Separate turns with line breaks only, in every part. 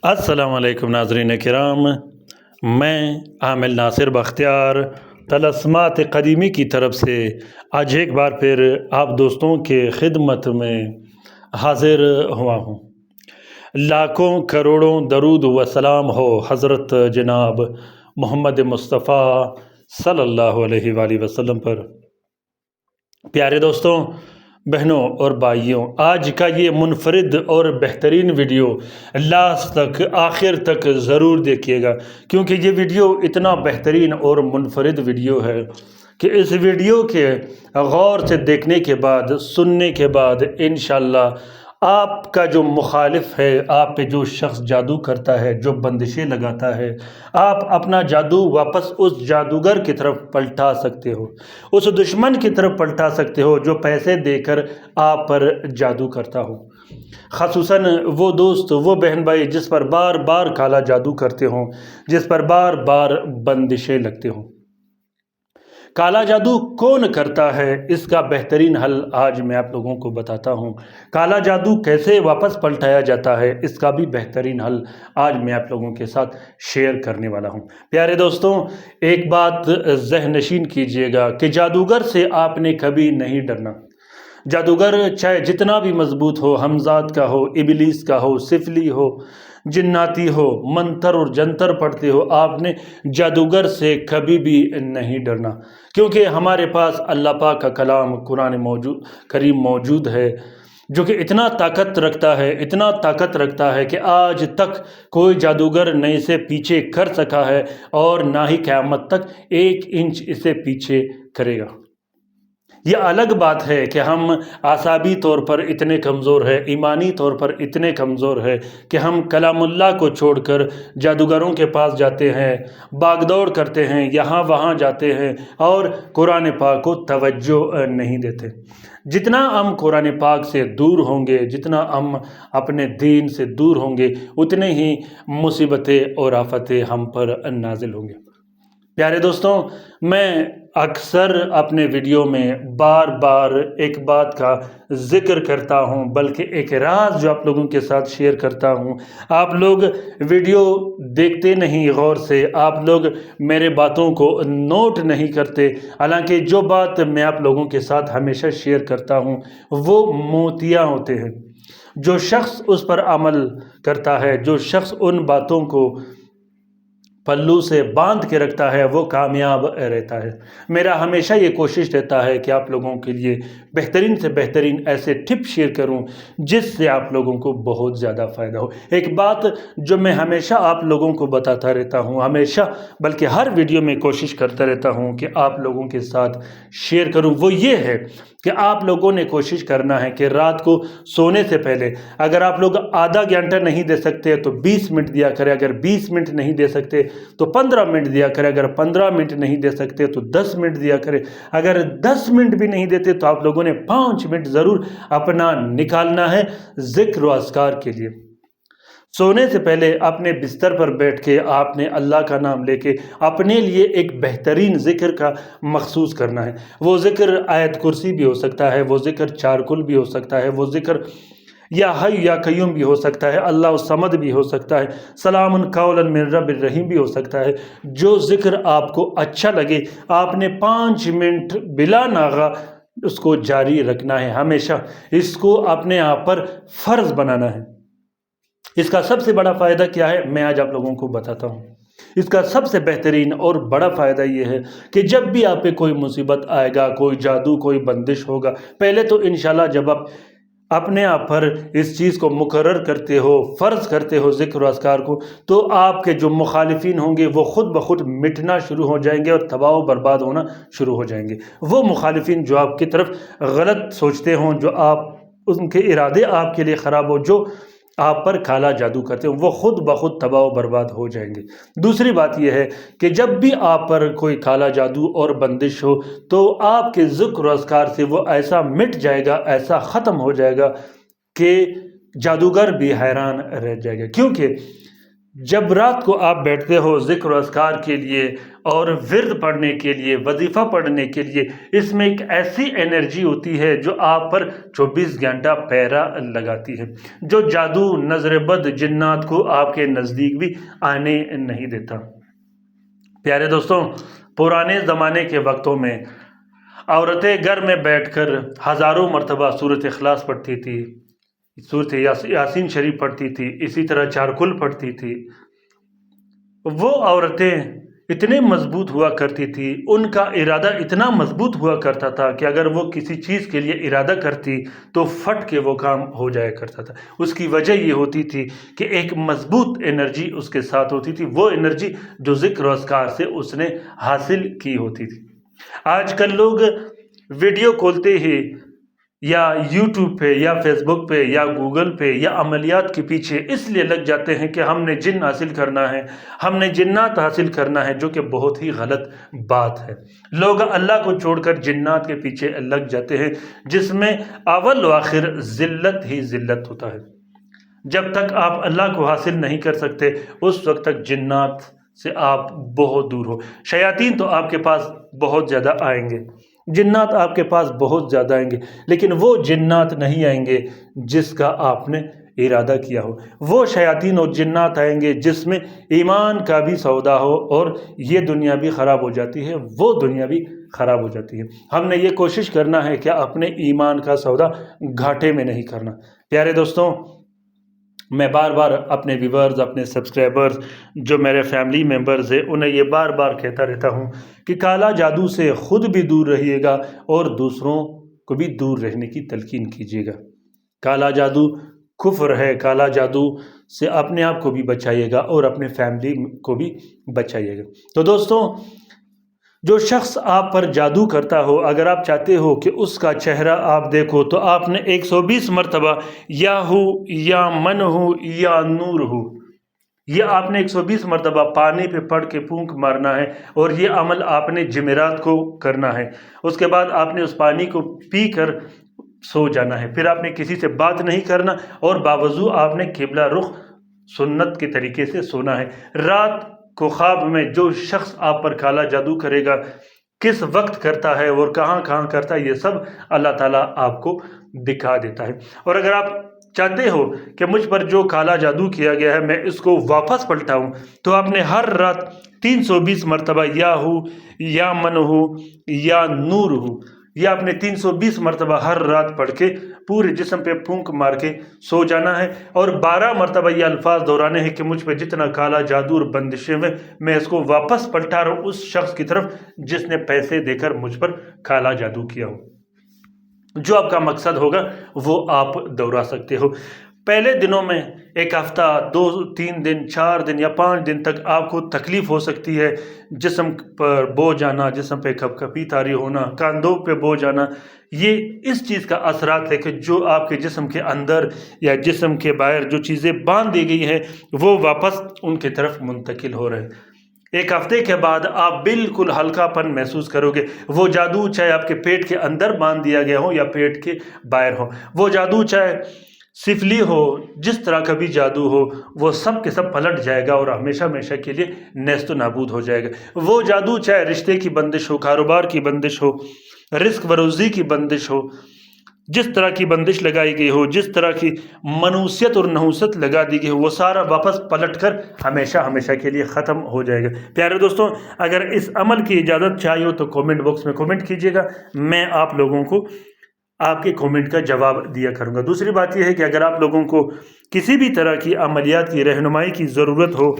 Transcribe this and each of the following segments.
السلام علیکم ناظرین کرام، میں عامل ناصر بختیار طلسمات قدیمی کی طرف سے آج ایک بار پھر آپ دوستوں کے خدمت میں حاضر ہوا ہوں۔ لاکھوں کروڑوں درود و سلام ہو حضرت جناب محمد مصطفیٰ صلی اللہ علیہ وآلہ وسلم پر۔ پیارے دوستوں، بہنوں اور بھائیوں، آج کا یہ منفرد اور بہترین ویڈیو لاسٹ تک، آخر تک ضرور دیکھیے گا، کیونکہ یہ ویڈیو اتنا بہترین اور منفرد ویڈیو ہے کہ اس ویڈیو کے غور سے دیکھنے کے بعد، سننے کے بعد انشاءاللہ آپ کا جو مخالف ہے، آپ پہ جو شخص جادو کرتا ہے، جو بندشیں لگاتا ہے، آپ اپنا جادو واپس اس جادوگر کی طرف پلٹا سکتے ہو، اس دشمن کی طرف پلٹا سکتے ہو جو پیسے دے کر آپ پر جادو کرتا ہو۔ خصوصاً وہ دوست، وہ بہن بھائی جس پر بار بار کالا جادو کرتے ہوں، جس پر بار بار بندشیں لگتے ہوں۔ کالا جادو کون کرتا ہے، اس کا بہترین حل آج میں آپ لوگوں کو بتاتا ہوں۔ کالا جادو کیسے واپس پلٹایا جاتا ہے، اس کا بھی بہترین حل آج میں آپ لوگوں کے ساتھ شیئر کرنے والا ہوں۔ پیارے دوستوں، ایک بات ذہن نشین کیجئے گا کہ جادوگر سے آپ نے کبھی نہیں ڈرنا۔ جادوگر چاہے جتنا بھی مضبوط ہو، حمزات کا ہو، ابلیس کا ہو، سفلی ہو، جناتی ہو، منتر اور جنتر پڑھتے ہو، آپ نے جادوگر سے کبھی بھی نہیں ڈرنا، کیونکہ ہمارے پاس اللہ پاک کا کلام قرآن کریم موجود ہے، جو کہ اتنا طاقت رکھتا ہے، اتنا طاقت رکھتا ہے کہ آج تک کوئی جادوگر نہ اسے پیچھے کر سکا ہے اور نہ ہی قیامت تک 1 انچ اسے پیچھے کرے گا۔ یہ الگ بات ہے کہ ہم اعصابی طور پر اتنے کمزور ہیں، ایمانی طور پر اتنے کمزور ہیں کہ ہم کلام اللہ کو چھوڑ کر جادوگروں کے پاس جاتے ہیں، باغ دوڑ کرتے ہیں، یہاں وہاں جاتے ہیں اور قرآن پاک کو توجہ نہیں دیتے۔ جتنا ہم قرآن پاک سے دور ہوں گے، جتنا ہم اپنے دین سے دور ہوں گے، اتنے ہی مصیبتیں اور آفتیں ہم پر نازل ہوں گے۔ پیارے دوستوں، میں اکثر اپنے ویڈیو میں بار بار ایک بات کا ذکر کرتا ہوں، بلکہ ایک راز جو آپ لوگوں کے ساتھ شیئر کرتا ہوں۔ آپ لوگ ویڈیو دیکھتے نہیں غور سے، آپ لوگ میرے باتوں کو نوٹ نہیں کرتے، حالانکہ جو بات میں آپ لوگوں کے ساتھ ہمیشہ شیئر کرتا ہوں وہ موتیاں ہوتے ہیں۔ جو شخص اس پر عمل کرتا ہے، جو شخص ان باتوں کو پلو سے باندھ کے رکھتا ہے، وہ کامیاب رہتا ہے۔ میرا ہمیشہ یہ کوشش رہتا ہے کہ آپ لوگوں کے لیے بہترین سے بہترین ایسے ٹپ شیئر کروں جس سے آپ لوگوں کو بہت زیادہ فائدہ ہو۔ ایک بات جو میں ہمیشہ آپ لوگوں کو بتاتا رہتا ہوں، ہمیشہ بلکہ ہر ویڈیو میں کوشش کرتا رہتا ہوں کہ آپ لوگوں کے ساتھ شیئر کروں، وہ یہ ہے کہ آپ لوگوں نے کوشش کرنا ہے کہ رات کو سونے سے پہلے اگر آپ لوگ آدھا گھنٹہ نہیں دے سکتے تو 20 منٹ دیا کریں، اگر 20 منٹ نہیں دے سکتے تو 15 منٹ دیا کریں، اگر 15 منٹ نہیں دے سکتے تو 10 منٹ دیا کریں، اگر 10 منٹ بھی نہیں دیتے تو آپ لوگوں نے 5 منٹ ضرور اپنا نکالنا ہے ذکر و اذکار کے لیے۔ سونے سے پہلے اپنے بستر پر بیٹھ کے آپ نے اللہ کا نام لے کے اپنے لیے ایک بہترین ذکر کا مخصوص کرنا ہے۔ وہ ذکر آیت کرسی بھی ہو سکتا ہے، وہ ذکر چارکل بھی ہو سکتا ہے، وہ ذکر یا حی یا قیوم بھی ہو سکتا ہے، اللہ الصمد بھی ہو سکتا ہے، سلام قولا من رب الرحیم بھی ہو سکتا ہے۔ جو ذکر آپ کو اچھا لگے، آپ نے 5 منٹ بلا ناغہ اس کو جاری رکھنا ہے، ہمیشہ اس کو اپنے آپ پر فرض بنانا ہے۔ اس کا سب سے بڑا فائدہ کیا ہے، میں آج آپ لوگوں کو بتاتا ہوں۔ اس کا سب سے بہترین اور بڑا فائدہ یہ ہے کہ جب بھی آپ پہ کوئی مصیبت آئے گا، کوئی جادو، کوئی بندش ہوگا، پہلے تو انشاءاللہ جب آپ اپنے آپ پر اس چیز کو مقرر کرتے ہو، فرض کرتے ہو ذکر و اذکار کو، تو آپ کے جو مخالفین ہوں گے وہ خود بخود مٹنا شروع ہو جائیں گے اور تباہ و برباد ہونا شروع ہو جائیں گے۔ وہ مخالفین جو آپ کی طرف غلط سوچتے ہوں، جو ان کے ارادے آپ کے لیے خراب ہو، جو آپ پر کالا جادو کرتے ہیں، وہ خود بخود تباہ و برباد ہو جائیں گے۔ دوسری بات یہ ہے کہ جب بھی آپ پر کوئی کالا جادو اور بندش ہو تو آپ کے ذکر و اذکار سے وہ ایسا مٹ جائے گا، ایسا ختم ہو جائے گا کہ جادوگر بھی حیران رہ جائے گا، کیونکہ جب رات کو آپ بیٹھتے ہو ذکر و اذکار کے لیے اور ورد پڑھنے کے لیے، وظیفہ پڑھنے کے لیے، اس میں ایک ایسی انرجی ہوتی ہے جو آپ پر 24 گھنٹہ پہرا لگاتی ہے، جو جادو، نظر بد، جنات کو آپ کے نزدیک بھی آنے نہیں دیتا۔ پیارے دوستوں، پرانے زمانے کے وقتوں میں عورتیں گھر میں بیٹھ کر ہزاروں مرتبہ سورۃ اخلاص پڑھتی تھی، سورۃ یاسین شریف پڑھتی تھی، اسی طرح چارکل پڑھتی تھی۔ وہ عورتیں اتنے مضبوط ہوا کرتی تھی، ان کا ارادہ اتنا مضبوط ہوا کرتا تھا کہ اگر وہ کسی چیز کے لیے ارادہ کرتی تو پھٹ کے وہ کام ہو جایا کرتا تھا۔ اس کی وجہ یہ ہوتی تھی کہ ایک مضبوط انرجی اس کے ساتھ ہوتی تھی، وہ انرجی جو ذکر و اذکار سے اس نے حاصل کی ہوتی تھی۔ آج کل لوگ ویڈیو کھولتے ہی یا یوٹیوب پہ یا فیس بک پہ یا گوگل پہ یا عملیات کے پیچھے اس لیے لگ جاتے ہیں کہ ہم نے جن حاصل کرنا ہے، ہم نے جنات حاصل کرنا ہے، جو کہ بہت ہی غلط بات ہے۔ لوگ اللہ کو چھوڑ کر جنات کے پیچھے لگ جاتے ہیں، جس میں اول و آخر ذلت ہی ذلت ہوتا ہے۔ جب تک آپ اللہ کو حاصل نہیں کر سکتے اس وقت تک جنات سے آپ بہت دور ہو۔ شیاطین تو آپ کے پاس بہت زیادہ آئیں گے، جنات آپ کے پاس بہت زیادہ آئیں گے، لیکن وہ جنات نہیں آئیں گے جس کا آپ نے ارادہ کیا ہو۔ وہ شیاطین اور جنات آئیں گے جس میں ایمان کا بھی سودا ہو، اور یہ دنیا بھی خراب ہو جاتی ہے، وہ دنیا بھی خراب ہو جاتی ہے۔ ہم نے یہ کوشش کرنا ہے کہ اپنے ایمان کا سودا گھاٹے میں نہیں کرنا۔ پیارے دوستوں، میں بار بار اپنے ویورز، اپنے سبسکرائبرز، جو میرے فیملی ممبرز ہیں، انہیں یہ بار بار کہتا رہتا ہوں کہ کالا جادو سے خود بھی دور رہیے گا اور دوسروں کو بھی دور رہنے کی تلقین کیجیے گا۔ کالا جادو کفر ہے، کالا جادو سے اپنے آپ کو بھی بچائیے گا اور اپنے فیملی کو بھی بچائیے گا۔ تو دوستوں، جو شخص آپ پر جادو کرتا ہو، اگر آپ چاہتے ہو کہ اس کا چہرہ آپ دیکھو تو آپ نے 120 مرتبہ یا ہو یا من ہو یا نور ہو، یہ آپ نے 120 مرتبہ پانی پہ پڑھ کے پھونک مارنا ہے، اور یہ عمل آپ نے جمعرات کو کرنا ہے۔ اس کے بعد آپ نے اس پانی کو پی کر سو جانا ہے، پھر آپ نے کسی سے بات نہیں کرنا، اور باوضو آپ نے قبلہ رخ سنت کے طریقے سے سونا ہے۔ رات کو خواب میں جو شخص آپ پر کالا جادو کرے گا، کس وقت کرتا ہے اور کہاں کہاں کرتا ہے، یہ سب اللہ تعالیٰ آپ کو دکھا دیتا ہے۔ اور اگر آپ چاہتے ہو کہ مجھ پر جو کالا جادو کیا گیا ہے میں اس کو واپس پلٹاؤں، تو آپ نے ہر رات 320 مرتبہ یا ہو یا من ہو یا نور ہو، یہ آپ نے 320 مرتبہ ہر رات پڑھ کے پورے جسم پہ پھونک مار کے سو جانا ہے، اور 12 مرتبہ یہ الفاظ دہرانے ہیں کہ مجھ پہ جتنا کالا جادو اور بندشیں ہوئے میں اس کو واپس پلٹا رہا ہوں اس شخص کی طرف جس نے پیسے دے کر مجھ پر کالا جادو کیا ہو۔ جو آپ کا مقصد ہوگا وہ آپ دہرا سکتے ہو۔ پہلے دنوں میں ایک ہفتہ، 2-3 دن، 4 دن یا 5 دن تک آپ کو تکلیف ہو سکتی ہے، جسم پر بوجھ آنا، جسم پہ کپ کپی طاری ہونا، کاندھوں پہ بوجھ آنا، یہ اس چیز کا اثرات ہے کہ جو آپ کے جسم کے اندر یا جسم کے باہر جو چیزیں باندھ دی گئی ہیں وہ واپس ان کی طرف منتقل ہو رہے ہیں۔ ایک ہفتے کے بعد آپ بالکل ہلکا پن محسوس کرو گے۔ وہ جادو چاہے آپ کے پیٹ کے اندر باندھ دیا گیا ہو یا پیٹ کے باہر ہو، وہ جادو چاہے سفلی ہو، جس طرح کا بھی جادو ہو، وہ سب کے سب پلٹ جائے گا اور ہمیشہ ہمیشہ کے لیے نیست و نابود ہو جائے گا۔ وہ جادو چاہے رشتے کی بندش ہو، کاروبار کی بندش ہو، رزق و روزی کی بندش ہو، جس طرح کی بندش لگائی گئی ہو، جس طرح کی منوسیت اور نحوست لگا دی گئی ہو، وہ سارا واپس پلٹ کر ہمیشہ ہمیشہ کے لیے ختم ہو جائے گا۔ پیارے دوستوں، اگر اس عمل کی اجازت چاہیے ہو تو کومنٹ باکس میں کومنٹ کیجیے گا، میں آپ لوگوں کو آپ کے کومنٹ کا جواب دیا کروں گا۔ دوسری بات یہ ہے کہ اگر آپ لوگوں کو کسی بھی طرح کی عملیات کی رہنمائی کی ضرورت ہو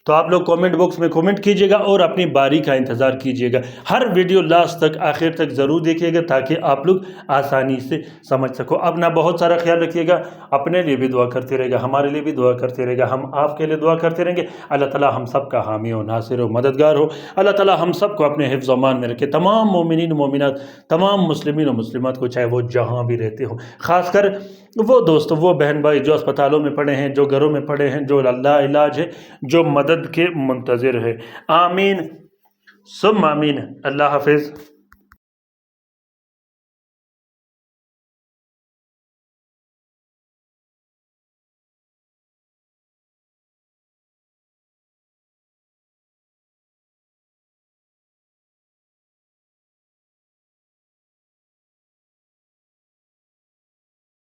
تو آپ لوگ کومنٹ باکس میں کومنٹ کیجیے گا اور اپنی باری کا انتظار کیجیے گا۔ ہر ویڈیو لاسٹ تک، آخر تک ضرور دیکھیے گا تاکہ آپ لوگ آسانی سے سمجھ سکو۔ اپنا بہت سارا خیال رکھیے گا، اپنے لیے بھی دعا کرتے رہے گا، ہمارے لیے بھی دعا کرتے رہے گا، ہم آپ کے لیے دعا کرتے رہیں گے۔ اللہ تعالیٰ ہم سب کا حامی و ناصر و مددگار ہو۔ اللہ تعالیٰ ہم سب کو اپنے حفظ و امان میں رکھے، تمام مومنین و مومنات، تمام مسلمین و مسلمات کو، چاہے وہ جہاں بھی رہتے ہوں، خاص کر وہ دوست، وہ بہن بھائی جو اسپتالوں میں پڑے ہیں، جو گھروں میں پڑے ہیں، جو اللہ علاج ہے، جو مدد کے منتظر ہے۔ آمین ثم آمین۔ اللہ حافظ۔